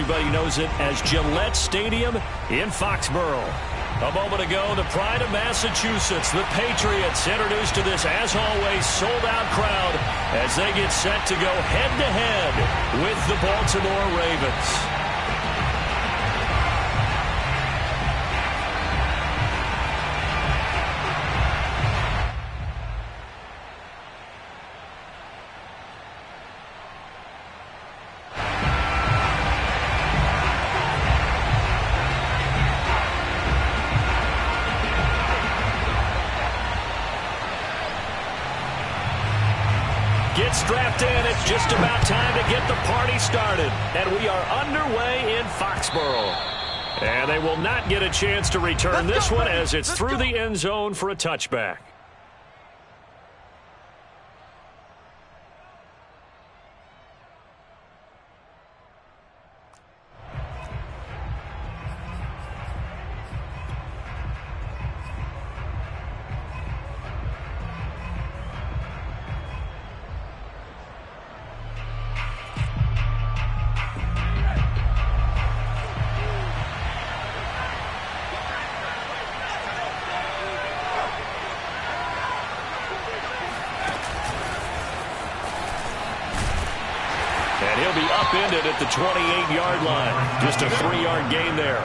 everybody knows it as Gillette Stadium in Foxborough. A moment ago, the pride of Massachusetts, the Patriots, introduced to this, as always, sold-out crowd as they get set to go head-to-head with the Baltimore Ravens. Strapped in, it's just about time to get the party started. And we are underway in Foxborough. And they will not get a chance to return this one as it's through the end zone for a touchback. And he'll be upended at the 28-yard line. Just a 3-yard gain there.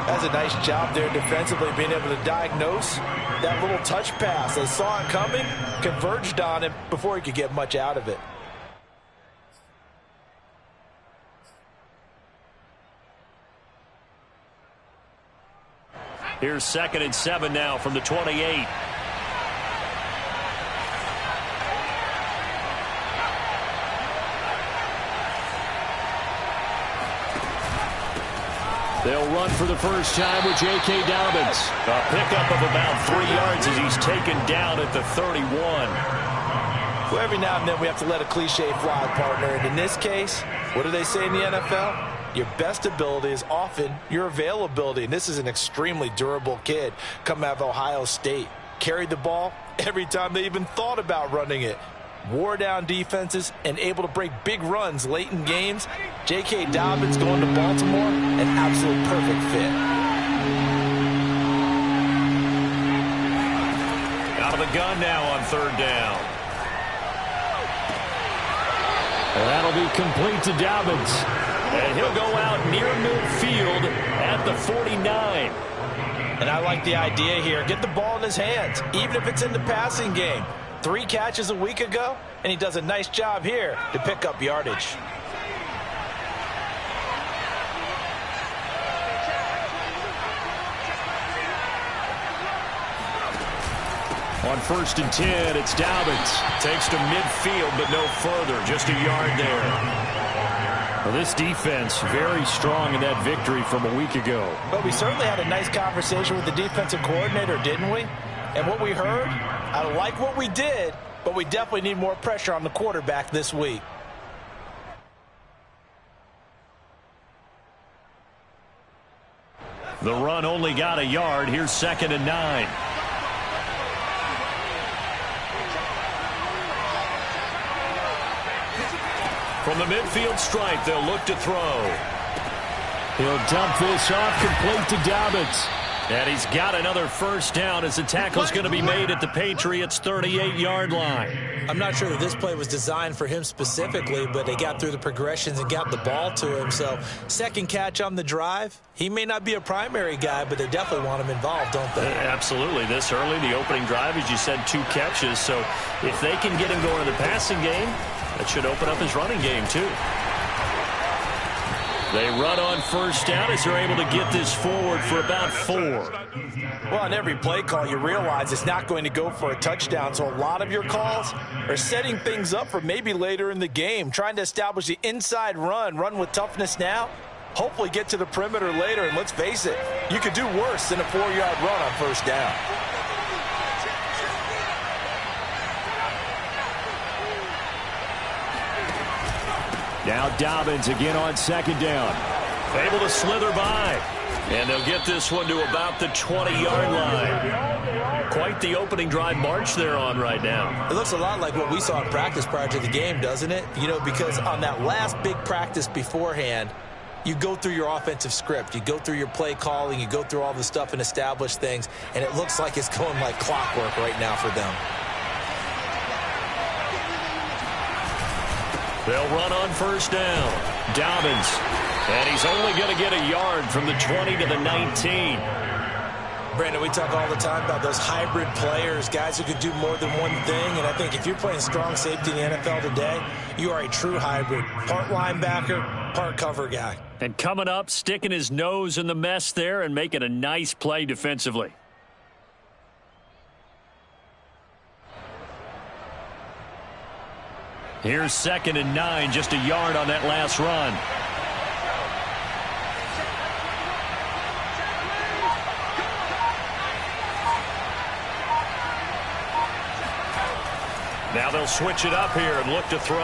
That's a nice job there defensively, being able to diagnose that little touch pass. They saw it coming, converged on him before he could get much out of it. Here's 2nd and 7 now from the 28. They'll run for the first time with J.K. Dobbins. A pickup of about 3 yards as he's taken down at the 31. Well, every now and then we have to let a cliche fly, partner. And in this case, what do they say in the NFL? Your best ability is often your availability. And this is an extremely durable kid coming out of Ohio State. Carried the ball every time they even thought about running it. Wore down defenses and able to break big runs late in games. J.K. Dobbins going to Baltimore, an absolute perfect fit. Out of the gun now on 3rd down. And that'll be complete to Dobbins. And he'll go out near midfield at the 49. And I like the idea here. Get the ball in his hands, even if it's in the passing game. 3 catches a week ago, and he does a nice job here to pick up yardage. On 1st and 10, it's Dobbins. Takes to midfield, but no further. Just a yard there. Well, this defense very strong in that victory from a week ago. But we certainly had a nice conversation with the defensive coordinator, didn't we? And what we heard, I like what we did, but we definitely need more pressure on the quarterback this week. The run only got a yard. Here's 2nd and 9. From the midfield stripe, they'll look to throw. He'll dump this off complete to Dobbins. And he's got another first down as the tackle's going to be made at the Patriots' 38-yard line. I'm not sure that this play was designed for him specifically, but they got through the progressions and got the ball to him. So, second catch on the drive. He may not be a primary guy, but they definitely want him involved, don't they? Absolutely. This early, the opening drive, as you said, 2 catches. So, if they can get him going in the passing game, that should open up his running game, too. They run on first down as they're able to get this forward for about 4. Well, on every play call, you realize it's not going to go for a touchdown. So a lot of your calls are setting things up for maybe later in the game, trying to establish the inside run with toughness now, hopefully get to the perimeter later. And let's face it, you could do worse than a 4-yard run on first down. Now Dobbins again on 2nd down. Able to slither by. And they'll get this one to about the 20-yard line. Quite the opening drive march they're on right now. It looks a lot like what we saw in practice prior to the game, doesn't it? You know, because on that last big practice beforehand, you go through your offensive script. You go through your play calling. You go through all the stuff and establish things. And it looks like it's going like clockwork right now for them. They'll run on first down. Dobbins. And he's only going to get a yard from the 20 to the 19. Brandon, we talk all the time about those hybrid players, guys who could do more than one thing. And I think if you're playing strong safety in the NFL today, you are a true hybrid. Part linebacker, part cover guy. And coming up, sticking his nose in the mess there and making a nice play defensively. Here's 2nd and 9, just a yard on that last run. Now they'll switch it up here and look to throw.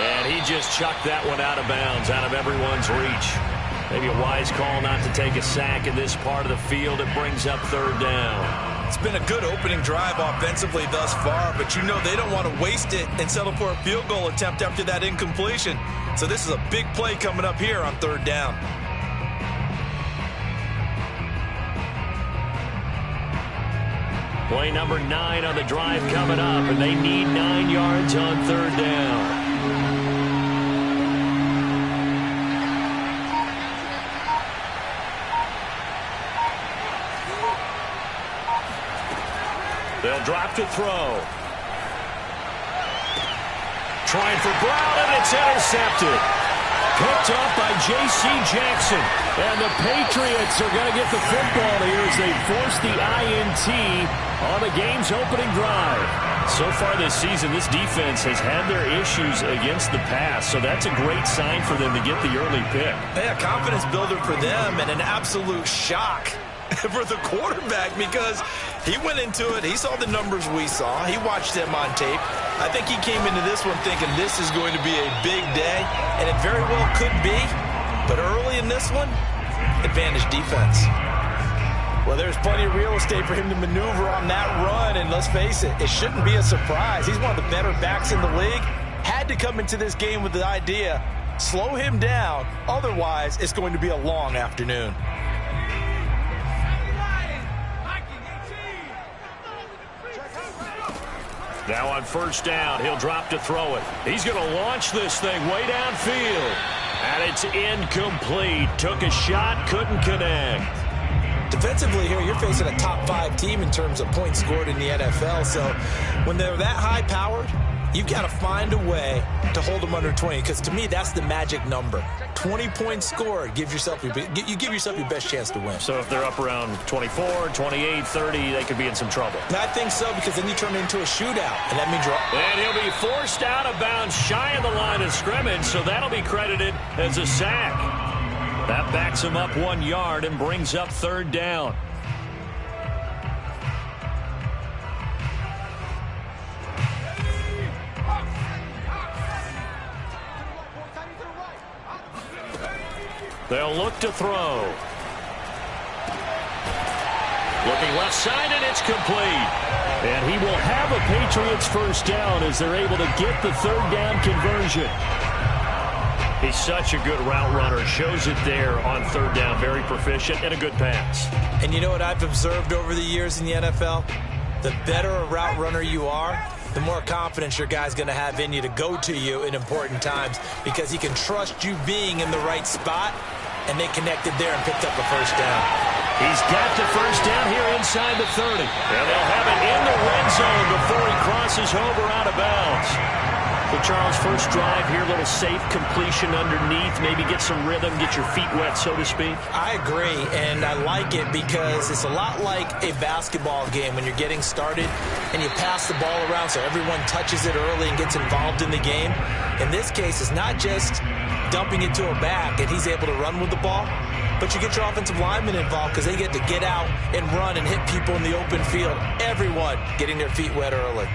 And he just chucked that one out of bounds, out of everyone's reach. Maybe a wise call not to take a sack in this part of the field. It brings up 3rd down. It's been a good opening drive offensively thus far, but you know they don't want to waste it and settle for a field goal attempt after that incompletion. So this is a big play coming up here on 3rd down. Play number 9 on the drive coming up, and they need 9 yards on 3rd down. They'll drop to throw. Trying for Brown, and it's intercepted. Picked up by J.C. Jackson. And the Patriots are going to get the football here as they force the INT on the game's opening drive. So far this season, this defense has had their issues against the pass, so that's a great sign for them to get the early pick. Yeah, confidence builder for them and an absolute shock for the quarterback because he went into it. He saw the numbers we saw. He watched them on tape. I think he came into this one thinking this is going to be a big day, and it very well could be. But early in this one, advantage defense. Well, there's plenty of real estate for him to maneuver on that run, and let's face it, it shouldn't be a surprise. He's one of the better backs in the league. Had to come into this game with the idea, slow him down, otherwise it's going to be a long afternoon. Now on first down, he'll drop to throw it. He's going to launch this thing way downfield. And it's incomplete. Took a shot, couldn't connect. Defensively here, you're facing a top 5 team in terms of points scored in the NFL. So when they're that high-powered, you've got to find a way to hold them under 20. Because to me, that's the magic number. 20 points scored, you give yourself your best chance to win. So if they're up around 24, 28, 30, they could be in some trouble. I think so, because then you turn it into a shootout, and that means you're... And he'll be forced out of bounds shy of the line of scrimmage, so that'll be credited as a sack. That backs him up 1 yard and brings up 3rd down. They'll look to throw. Looking left side, and it's complete. And he will have a Patriots first down as they're able to get the 3rd down conversion. He's such a good route runner. Shows it there on 3rd down. Very proficient and a good pass. And you know what I've observed over the years in the NFL? The better a route runner you are, the more confidence your guy's going to have in you to go to you in important times because he can trust you being in the right spot, and they connected there and picked up a first down. He's got the first down here inside the 30. And they'll have it in the red zone before he crosses over out of bounds. So, Charles, first drive here, a little safe completion underneath, maybe get some rhythm, get your feet wet, so to speak. I agree, and I like it because it's a lot like a basketball game when you're getting started and you pass the ball around so everyone touches it early and gets involved in the game. In this case, it's not just dumping it to a back and he's able to run with the ball, but you get your offensive linemen involved because they get to get out and run and hit people in the open field. Everyone getting their feet wet early.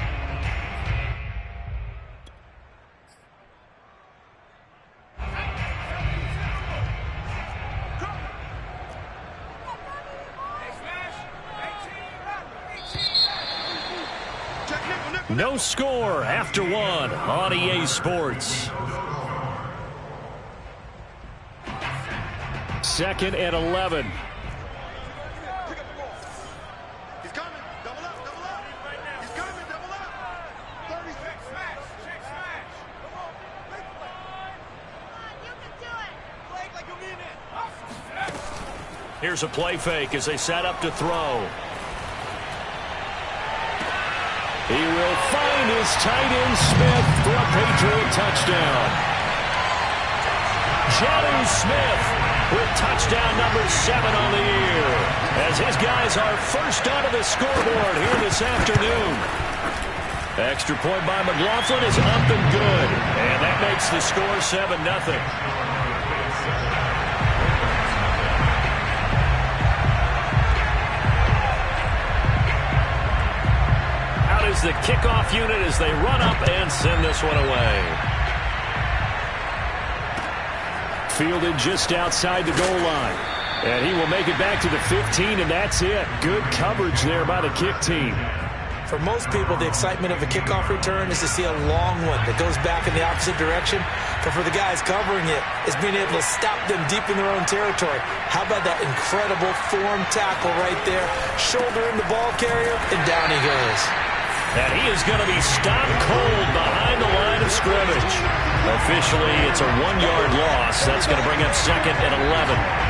No score after one on EA Sports. 2nd and 11. He's coming. Double up. Double up. He's coming. Double up. 36. Smash. Check smash. Come on. Big play. Come on. You can do it. Play like you mean it. Here's a play fake as they set up to throw. He will find his tight end Smith for a Patriot touchdown. Jonnu Smith with touchdown number 7 on the year, as his guys are first onto the scoreboard here this afternoon. Extra point by McLaughlin is up and good, and that makes the score 7-0. Is the kickoff unit as they run up and send this one away. Fielded just outside the goal line. And he will make it back to the 15, and that's it. Good coverage there by the kick team. For most people, the excitement of a kickoff return is to see a long one that goes back in the opposite direction. But for the guys covering it, it's being able to stop them deep in their own territory. How about that incredible form tackle right there? Shoulder in the ball carrier, and down he goes. And he is going to be stopped cold behind the line of scrimmage. Officially, it's a 1-yard loss. That's going to bring up 2nd and 11.